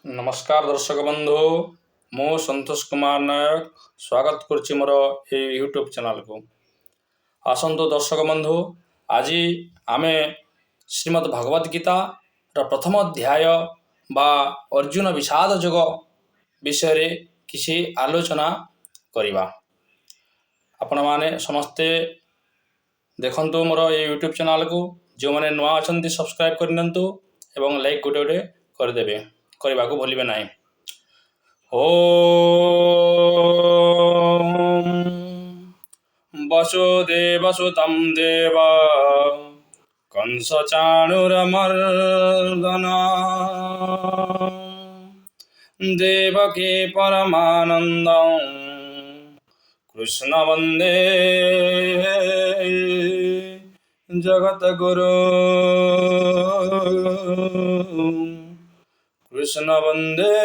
नमस्कार दर्शक बंधु मु संतोष कुमार नायक स्वागत करुच्ची मोर ये यूट्यूब चैनल को। आसंतु दर्शक बंधु आज आमे श्रीमद् भगवद गीता प्रथम अध्याय बा अर्जुन विषाद जोग विषय रे किसी आलोचना करिबा। आपण माने समस्ते देखंतु मोर ये यूट्यूब चैनल को, जो मैंने नुआ अच्छा सब्सक्राइब करनियंतु एवं लाइक गोटे गोटे करदेवे, करने को भूलिबे नहीं। ओम वसुदेवसुतं देव कंस चाणूरमर्दन देवकी परमानंदं कृष्ण वंदे जगतगुरु कृष्ण वंदे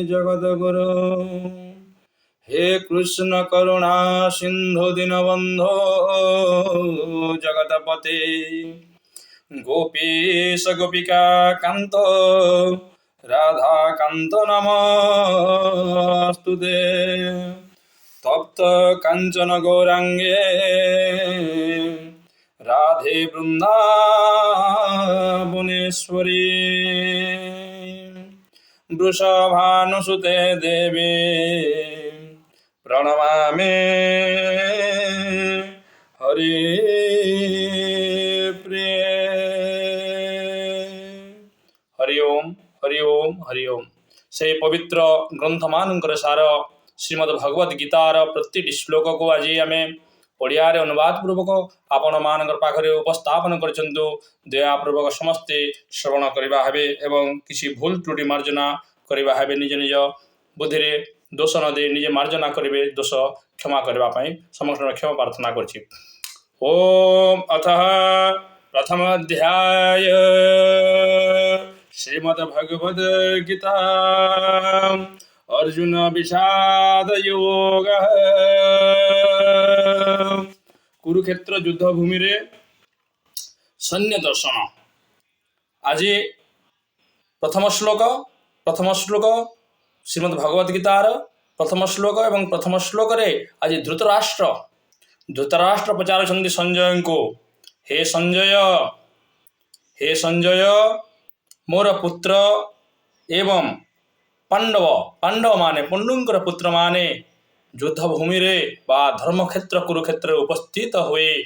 जगतगुरु। हे कृष्ण करुणा सिंधु दीनबंधो जगतपते गोपीश गोपिका कांत राधा कांत नमस्तुते। तप्त कांचन गौरांगे राधे वृंदावनेश्वरी वृषभानुसुते देवी प्रणमामि हरि प्रिय। हरि ओम हरि ओम हरि ओम। से पवित्र ग्रंथ मानकर सार श्रीमद् भगवद गीतार प्रति श्लोक को आज आम ओडिया रे अनुवाद पूर्वक आपण मान पाखे उपस्थापन करछन्तु। दयापूर्वक समस्ते श्रवण करवा हेबे एवं किसी भूल त्रुटि मार्जना करवा हेबे। निज निज बुद्धि रे दोष न दे निजे मार्जना करिवे, दोष क्षमा करबा पई समस्त क्षमा प्रार्थना करछि। ओम अतः प्रथम अध्याय श्रीमद् भगवद गीता अर्जुन विषाद योग। कुरुक्षेत्र युद्ध भूमि रे सैन्य दर्शन। आज प्रथम श्लोक श्रीमद् भगवद गीतार प्रथम श्लोक एवं प्रथम श्लोक रे आज धृतराष्ट्र पचारुछन्ति संजय को, हे संजय मोर पुत्र एवं पांडव माने पंडुंकर पुत्र माने युद्ध भूमि रे बा धर्मक्षेत्र कुरुक्षेत्र उपस्थित हुए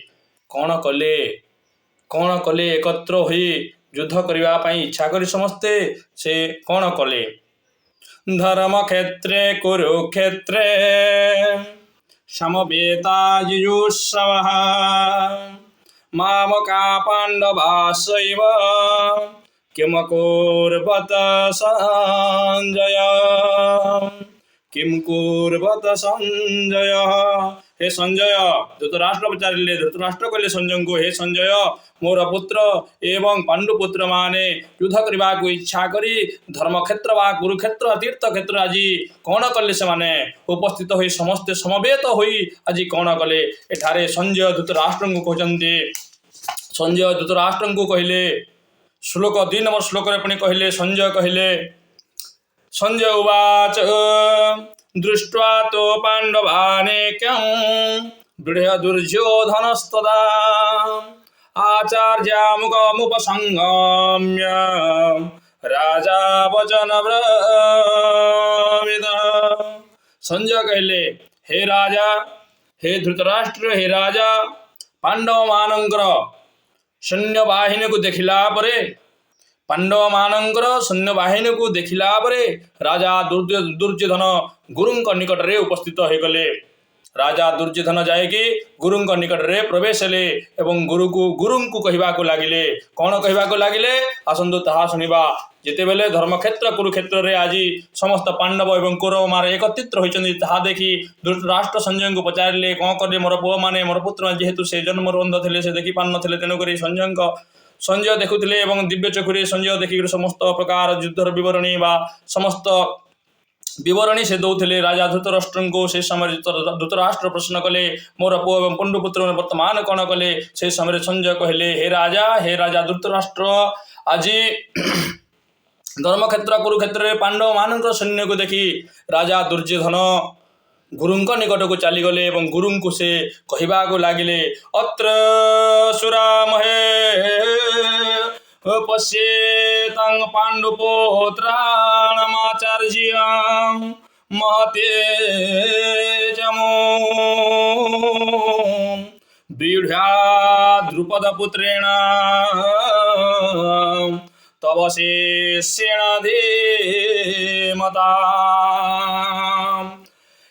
कौन कले एकत्र हुई युद्ध करने पाई इच्छा करी समस्ते से कौन कले। धर्मक्षेत्रे कुरुक्षेत्रे समवेतायुयुत्सवः मामका पाण्डवाश्चैव किमकुर्वत संजय हे संजय। धृतराष्ट्र पचारिले, धृतराष्ट्र कहले संजय को, हे संजय मोर पुत्र एवं पांडुपुत्र माने युद्ध करने को इच्छा करी धर्मक्षेत्र बा कुरुक्षेत्र तीर्थ क्षेत्र आज कौन कले से माने उपस्थित हुई समस्ते समवेत हुई आज कौन कले। एठारे संजय धृतराष्ट्र को कहते, संजय धृतराष्ट्र को कहले श्लोक 3 नंबर श्लोक रे पुणी कहले संजय कहले संजय उवाच दृष्ट्वा तो पाण्डवानेकं दृढ़ दुर्योधनस्तदा आचार्यामुखमुपसंगम्य राजा वचन ब्रवीद। संजय कहले हे राजा, हे धृतराष्ट्र, हे राजा, पांडव मानंकर सैन्य बाहिनी को देखिला परे पांडव मानंकर सैन्य बाहिनी को देखिला परे राजा दुर्योधन गुरुंक निकट रे उपस्थित हो गले। राजा दुर्योधन जाएगी गुरुंक निकट रे प्रवेश ले एवं गुरुंकु कहवा को लागिले। कौन कहवा को लागिले आसंतु ताहा सुनिबा। जेते बेले धर्मक्षेत्र कुरुक्षेत्र रे आज समस्त पांडव एवं कौरव मारे एकत्रित होइचंदी ताहा देखि धृतराष्ट्र संजय को पचारिले कौन करे मोर पुओ माने मोर पुत्र जेहेतु से जन्म अंध थे से देखि पान नथिले तेणु करी संजय देखुले एवं दिव्य चक्षुरे संजय देखिक समस्त प्रकार युद्धर विवरणी बा समस्त विवरणी से दौले राजा धृतराष्ट्र को। से समय धृतराष्ट्र प्रश्न कले मोर पुओ एवं पंडुपुत्र वर्तमान कौन कले। से समय संजय कहले हे राजा धृतराष्ट्र आज धर्मक्षेत्र कुरुक्षेत्र पांडव मान सैन्य को देखि राजा दुर्योधन गुरु निकट को चलीगले और गुरु को से कहवा लगिले अत्र सुरामहे पश्येतं पांडुपुत्राणामाचार्य महते जमो बीढ़ा द्रुपदपुत्रेण तव शेषेण धीमता।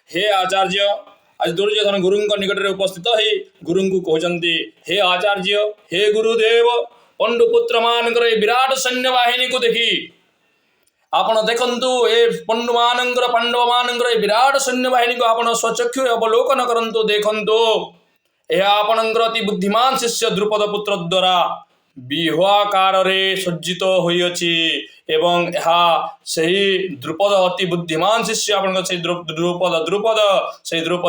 हे आचार्य आज दुर्योधन गुरु निकट में उपस्थित है गुरु को कहते हे आचार्य हे गुरुदेव पंडुपुत्र मानकर विराट सैन्य बाहिनी को देखि आपण देखंतु ए पंडु मानकर पांडव मानकर विराट सैन्य बाहिनी को आपण स्वचक्षु अवलोकन करंतु देखंतु यह आपणकर अति बुद्धिमान शिष्य द्रुपद पुत्र द्वारा व्यूहाकार सज्जित होइछि एवं सही द्रुपद अति बुद्धिमान शिष्य आपण से द्रुपद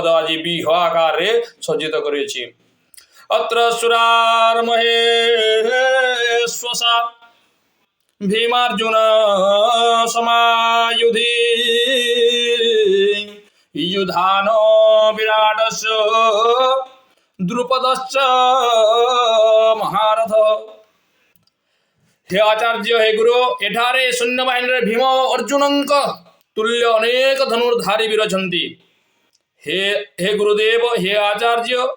आज व्यूहाकार सज्जित करिछि। अत्र सुरारमहे स्वसा भीमार्जुन समायुधि युधानो विराटस्य द्रुपदश्च महारथ। हे आचार्य हे गुरु एठारे सैन्य बाहिनी भीम अर्जुन तुल्य अनेक धनुर्धारी वीर छन्ति। हे गुरुदेव हे आचार्य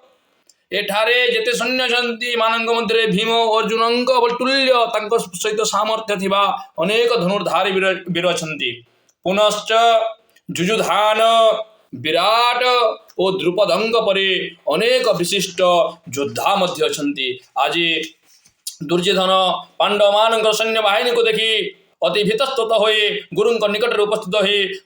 एठारे जेते सैन्य छन्ति मानक मध्य भीम अर्जुन तुल्य तांको सहित सामर्थ्य थिबा अनेक धनुर्धारी वीर छन्ति। पुनश्च जुजुधान विराट और द्रुपदंग परे अनेक विशिष्ट योद्धा मध्य छन्ति। आज दुर्योधन पांडव मान सैन्य बाहिनी को देखि अति भीतस्तत होई गुरु निकट में उपस्थित हो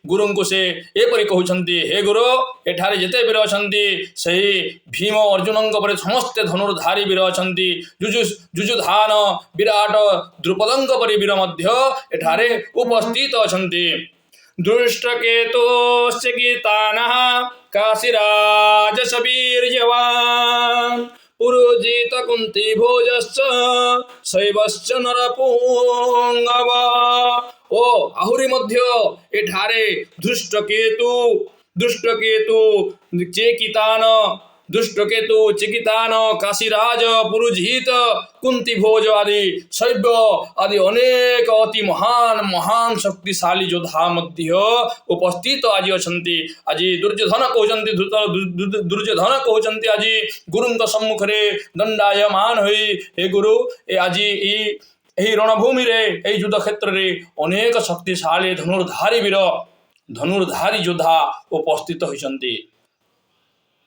गुरु को से एपरि कहउछन्ति हे गुरु एठारे जेते वीर अछन्ति सही भीम अर्जुन पर समस्त धनुर्धारी वीर अछन्ति। जुजुधान विराट द्रुपदंग परि वीर मध्य एठारे उपस्थित अछन्ति। दुष्टकेतुश्च गीतानः काशीराज वीर्यवान् पुरुजित कुंती भोजश्च शैवश्च नरपुंगव। ओ आहुरी मध्य एठारे दुष्टकेतु दुष्टकेतु चिकितान काशीराज पुरुजित कुंती भोज आदि शैव आदि अनेक अति महान शक्तिशाली योद्धा मध्य उपस्थित आज अछन्ति। आज दुर्योधन कहउछन्ति आज गुरु सम्मुख रे दंडायमान होई हे गुरु आज यही रणभूमि रे यही युद्ध क्षेत्र रे अनेक शक्तिशाली धनुर्धारी योद्धा उपस्थित होइछन्ति।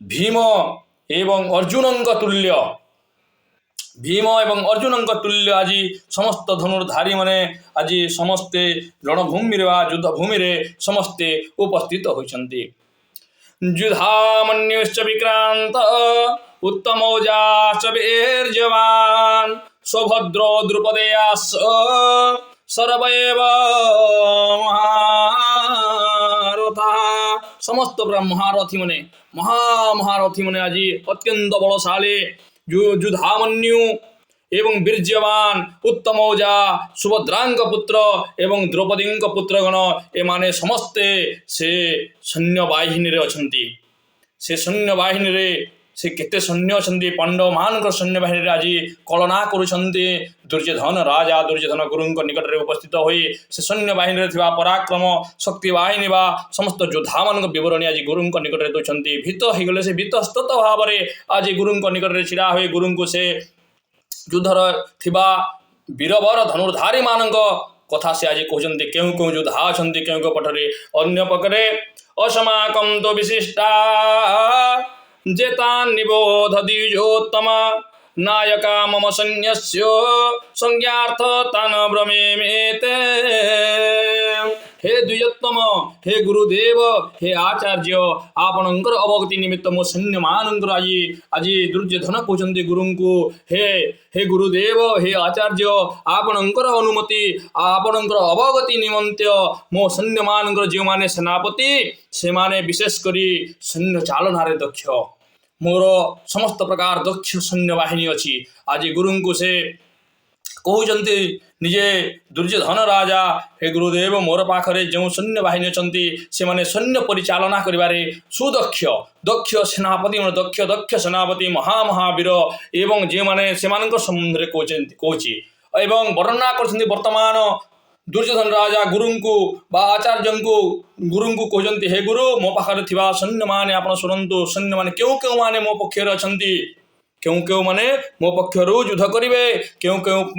भीम एवं अर्जुन तुल्य आज समस्त धनुर्धारी माने आज समस्ते रणभूमि रे युद्ध भूमि रे समस्ते उपस्थित होइछन्ति। युधामन्युश्च विक्रांत उत्तमौजाश्च वीर्यवान् सौभद्रो द्रुपदेयाश्च सर्वैव महारथा। समस्त महारथी मने आज अत्यंत बलशाली युधामन्यु एवं वीर्यवान उत्तमौजा सुभद्रांक पुत्र एवं द्रौपदींक पुत्रगण एमाने समस्ते से सैन्य बाहिनी रे अछन्ति। से सैन्य बाहिनी रे से केते सैन्य अछन्ति पांडव मान सैन्य बाहिनी रे आज कलना करुछन्ति। राजा दुर्योधन गुरु निकट में उपस्थित होई से सैन्य बाहिनी रे थिबा पराक्रम शक्ति बाहिनी बा समस्त योद्धा मान विवरणी आज गुरु निकट में दौरान भीत हो गले से भीतस्तत भाव में आज गुरु निकट में छिड़ा हुए गुरु को से युद्धर थिबा वीरवर धनुर्धारी मानक कथा से आज कहते क्यों क्यों योद्धा अच्छा क्यों पटरे अन्य पकड़े असमाकम तो विशिष्टा जेतान निबोध द्विजोत्तमा नायका मम सैन्यस्य संज्ञार्थ तान ब्रमेमेते। हे द्विजोत्तम हे गुरुदेव हे आचार्य आपणकर अवगति निमित्त मो सैन्य मानकर आज दुर्योधन कहते गुरु को हे गुरुदेव हे आचार्य आपणकर अनुमति आपणकर अवगति निमंत मो सैन्य मानकर जो माने सेनापति से माने विशेषकर सैन्य चालनारे दक्ष मोर समस्त प्रकार दक्ष सैन्य बाहिनी अच्छी। आज गुरु को से कहते निजे दुर्योधन राजा हे गुरुदेव मोर पाखरे जो सैन्य बाहिनी अछंती से माने सैन्य परिचालना करिबारे सुदक्ष दक्ष सेनापति दक्ष दक्ष सेनापति महामहावीर एवं जे माने सेमानक संबंध कहछि एवं वर्णना करछन्ती वर्तमान दुर्योधन राजा गुरुंकु बा आचार्य को गुरुंकु कहते हे गुरु मो पाखरे थिबा सैन्य माने आपण सुनंतु सैन्य माने क्यों माने मो पक्षरे अछंती क्यों माने मो पक्षरु युद्ध करिवे क्यों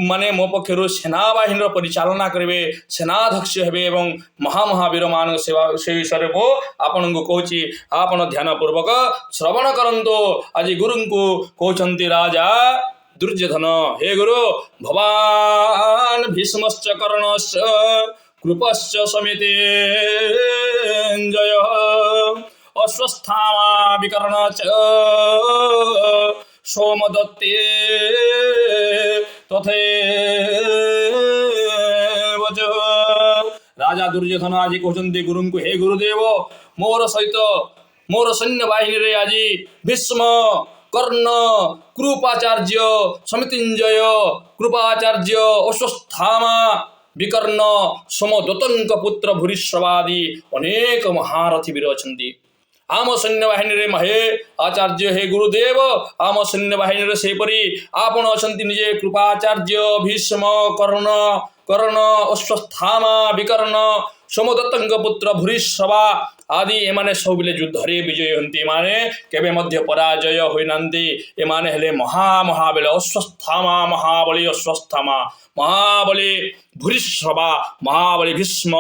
माने मो पक्षरु सेनाबाहिनी परिचालना करिवे सेनाध्यक्ष हेबे एवं महामहावीर मान सेवा से विषय मो आपन को कहछि आपण ध्यान पूर्वक श्रवण करंतो आज गुरुंकु कहछन्ति राजा दुर्योधन हे गुरु भवान भीष्मश्च कर्णश्च कृपश्च समिते जय अश्वस्थामा विकर्ण च सोमदत्ते तथैव च राजा दुर्योधन आज कहते गुरु को हे गुरुदेव मोर सहित मोर सैन्य बाहिनी रे आज भीष्म कर्ण कृपाचार्य समितिंजय कृपाचार्य अश्वस्थामा विकर्ण सोमदत्तंक पुत्र भूरिश्रवादी अनेक महारथी वीर अछंती आम सैन्य बाहिनी रे महे आचार्य हे गुरुदेव आम सैन्य बाहिनी रे सेपरी आपण अछंती निजे कृपाचार्य भीष्म कर्ण कर्ण अश्वस्थामा विकर्ण सोमदत्तंक पुत्र भूरिश्रवा आदि एमाने सबले युद्धरे विजय हंती माने केबे मध्य पराजय होइनांती एमाने हेले महाबली अश्वस्थामा महाबली अश्वस्थामा महाबली भूरिश्रवा महाबली भीष्म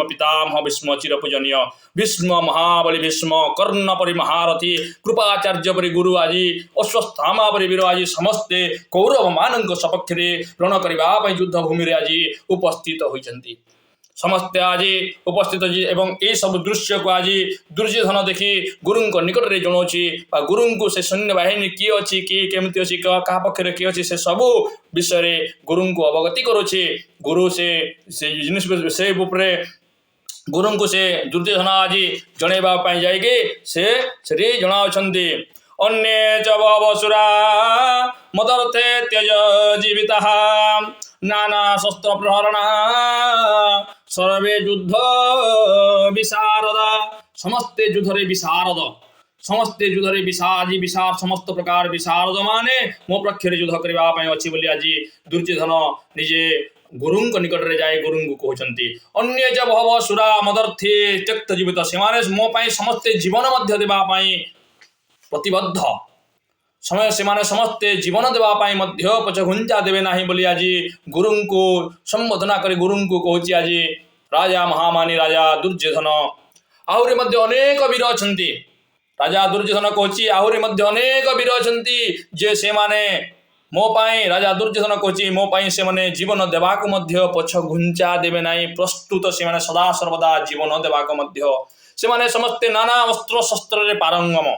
पितामह भीष्म चिरपूजनीय भीष्म महाबली भीष्म कर्ण परि महारथी कृपाचार्य परि गुरु आदि अश्वस्थामा परि वीर आदि समस्ते कौरव मानक सपक्ष रे रण करबा पई युद्ध भूमि रे आदि उपस्थित होइचंती समस्ते आज उपस्थित एवं ये सब दृश्य को आज दुर्योधन देखी गुरु निकट में जनाऊँगी गुरु को से सैन्य बाहिनी किए अच्छी किए केमती अच्छी क्या पक्षर किए अच्छी से सबू विषय गुरु को अवगति करुच्छे गुरु से गुरु को से दुर्योधन आज जनवाई जाइए से जनावती अन्ये च बवसुरा मदर्थे त्यज जीविता नाना शस्त्र प्रहरणा सर्वे युद्ध विशारद समस्ते युद्धरे विशारद समस्ते युद्धरे विशार समस्त प्रकार विशारद माने मो पक्षरे युद्ध करबा पई अछि बोली आज दुर्योधन निजे गुरुंक निकट रे जाए गुरुंक कहउचंती अन्य च बवसुरा मदर्थे त्यक्त जीवित सेमाने मो पई समस्ते जीवन मध्य देबा पई प्रतिबद्ध समय से समस्ते जीवन देवाई पछ घुंचा देवे ना बोली आज गुरु को संबोधना कर गुरु को कहूँ आज राजा महामानी राजा दुर्योधन आहरी अनेक वीर अच्छा राजा दुर्योधन कहूँ आहरी अनेक वीर अच्छा जे से माने मो पाई राजा दुर्योधन कहूँ मो पाई से माने जीवन देवाक पछ घुंचा देवे ना प्रस्तुत से माने सदा सर्वदा जीवन देवाक से माने समस्ते नाना अस्त्र शस्त्र पारंगम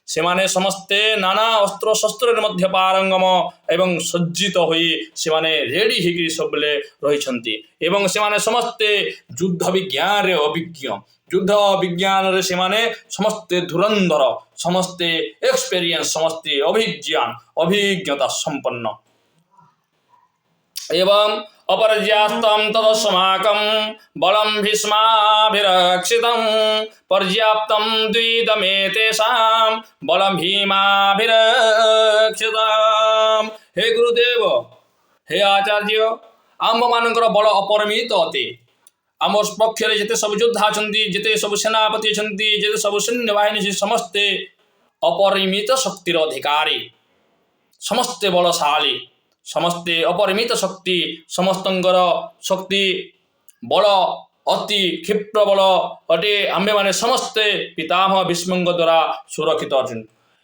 से माने समस्ते नाना अस्त्र शस्त्र मध्य पारंगम एवं सज्जित होई से माने रेडी हिकी सबले रहिछंती एवं से माने समस्ते युद्ध विज्ञान रे अभिज्ञ युद्ध विज्ञान रे से माने समस्ते धुरंधर समस्ते एक्सपीरियंस समस्ते अभिज्ञता संपन्न एवं अपरज्यास्तम तदस्माकं बलम भीष्माभिरक्षितं पर्याप्तं द्विदमेतेषां बलम भीमाभिरक्षितं। हे गुरुदेव हे आचार्य आम मानकर बल अपरिमित अते आम पक्षरे जिते सब योद्धा अछंती जिते सब सेनापति अछंती जिते सब सैन्य बाहिनी समस्ते अपरिमित शक्तिर अधिकारी समस्ते बलशाली समस्ते अपरिमित शक्ति समस्तंकर शक्ति बल अति क्षिप्र बल अटे आम्भे माने समस्ते पितामह भीष्मंक द्वारा सुरक्षित अर्जुन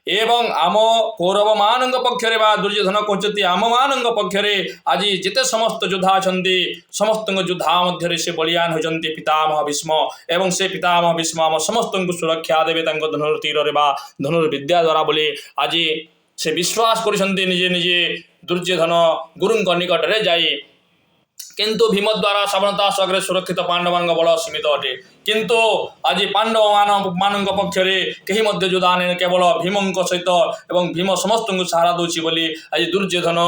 एवं आम कौरव मान पक्षरे बा दुर्योधन कहते आम मान पक्षरे आज जिते समस्त योद्धा अछंती समस्त योद्धा मध्य से बलियान होती पितामह भीष्म एवं से पितामह भीष्म आम समस्त को सुरक्षा देवे धनुर्तीर धनुर्विद्या द्वारा बोली आज से विश्वास करिसंती निजे निजे दुर्योधन गुरुंक निकट रे जाई किंतु भीम द्वारा सावधानता सगरे सुरक्षित पांडवांग बल सीमित अटे किंतु आज पांडव मान पक्षरे कहीं मध्य योद्धा केवल भीमंक सहित एवं भीम समस्त को सहारा दूची बोली आज दुर्योधन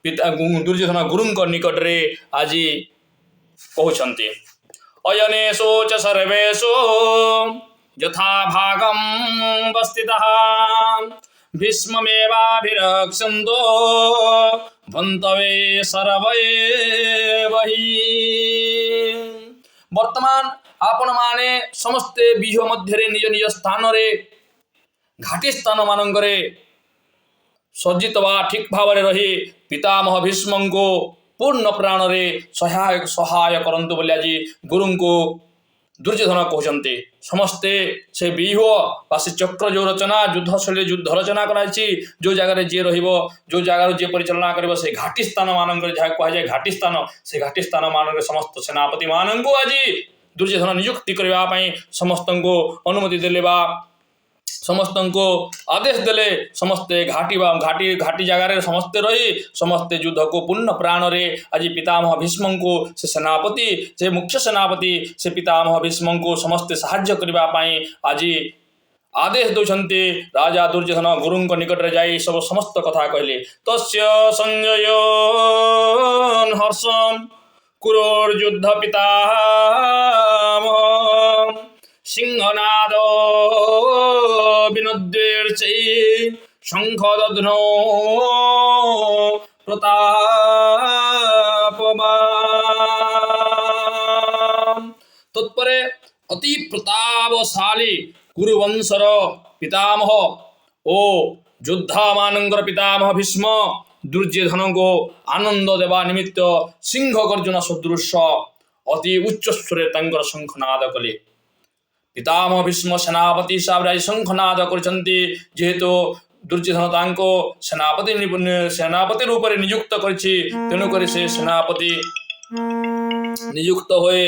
ପିତା ଦୁର୍ଯ୍ୟୋଧନ ଗୁରୁଙ୍କ ନିକଟରେ ଆଜି କହୁଛନ୍ତି ଅୟନେଷୁ ଚ ସର୍ବେଷୁ ଯଥା ଭାଗଂ ବସ୍ତିତଃ ଭୀଷ୍ମମେବାଭିରକ୍ଷନ୍ତୋ ଭନ୍ତବେ ସର୍ବେବହି। ବର୍ତ୍ତମାନ ଆପଣମାନେ ସମସ୍ତେ ବ୍ୟୁହ ମଧ୍ୟରେ ନିଜ ନିଜ ସ୍ଥାନରେ ଘାଟି ସ୍ଥାନ ମାନଙ୍କରେ ସଜ୍ଜିତ ବା ଠିକ୍ ଭାବରେ ରହି ପିତାମହ ଭୀଷ୍ମଙ୍କୁ ପୂର୍ଣ୍ଣ ପ୍ରାଣରେ ସହାୟ କରନ୍ତୁ ବୋଲି ଆଜି ଗୁରୁଙ୍କୁ ଦୁର୍ଯ୍ୟୋଧନ କହୁଛନ୍ତି। ସମସ୍ତେ ସେ ବ୍ୟୁହ ବା ସେ ଚକ୍ର ଯେଉଁ ରଚନା ଯୁଦ୍ଧଶୈଳୀ ଯୁଦ୍ଧ ରଚନା କରାଯାଇଛି, ଯେଉଁ ଜାଗାରେ ଯିଏ ରହିବ, ଯେଉଁ ଜାଗାରୁ ଯିଏ ପରିଚାଳନା କରିବ, ସେ ଘାଟି ସ୍ଥାନ ମାନଙ୍କରେ ଯାହା କୁହାଯାଏ ଘାଟି ସ୍ଥାନ, ସେ ଘାଟି ସ୍ଥାନ ମାନଙ୍କରେ ସମସ୍ତ ସେନାପତି ମାନଙ୍କୁ ଆଜି ଦୁର୍ଯ୍ୟୋଧନ ନିଯୁକ୍ତି କରିବା ପାଇଁ ସମସ୍ତଙ୍କୁ ଅନୁମତି ଦେଲେ ବା ସମସ୍ତଙ୍କୁ ଆଦେଶ ଦେଲେ। ସମସ୍ତେ ଘାଟି ଜାଗାରେ ସମସ୍ତେ ରହି ସମସ୍ତେ ଯୁଦ୍ଧକୁ ପୂର୍ଣ୍ଣ ପ୍ରାଣରେ ଆଜି ପିତାମହ ଭୀଷ୍ମଙ୍କୁ ସେ ସେନାପତି, ସେ ମୁଖ୍ୟ ସେନାପତି ସେ ପିତାମହ ଭୀଷ୍ମଙ୍କୁ ସମସ୍ତେ ସାହାଯ୍ୟ କରିବା ପାଇଁ ଆଜି ଆଦେଶ ଦେଉଛନ୍ତି। ରାଜା ଦୁର୍ଯ୍ୟୋଧନ ଗୁରୁଙ୍କ ନିକଟରେ ଯାଇ ସବୁ ସମସ୍ତ କଥା କହିଲେ। ତସ୍ୟ ସଞ୍ଜୟ ହର୍ଷଂ କୁରୋର୍ଯୁଦ୍ଧ ପିତାମହ ସିଂହନାଦ ବିନଦ୍ୱେର୍ଚୈ ଶଙ୍ଖଦଧ୍ନୋ ପ୍ରତାପବାନ୍। ତତ୍ପରେ ଅତି ପ୍ରତାପଶାଳୀ କୁରୁବଂଶର ପିତାମହ ଓ ଯୋଦ୍ଧାମାନଙ୍କର ପିତାମହ ଭୀଷ୍ମ ଦୁର୍ଯ୍ୟୋଧନଙ୍କୁ ଆନନ୍ଦ ଦେବା ନିମିତ୍ତ ସିଂହ ଗର୍ଜନ ସଦୃଶ ଅତି ଉଚ୍ଚ ସ୍ୱରରେ ତାଙ୍କର ଶଙ୍ଖନାଦ କଲେ। ପିତାମହ ଭୀଷ୍ମ ସେନାପତି ହିସାବରେ ଆଜି ଶଙ୍ଖନାଦ କରିଛନ୍ତି। ଯେହେତୁ ଦୁର୍ଯ୍ୟୋଧନ ତାଙ୍କୁ ସେନାପତି ରୂପରେ ନିଯୁକ୍ତ କରିଛି, ତେଣୁକରି ସେ ସେନାପତି ନିଯୁକ୍ତ ହୋଇ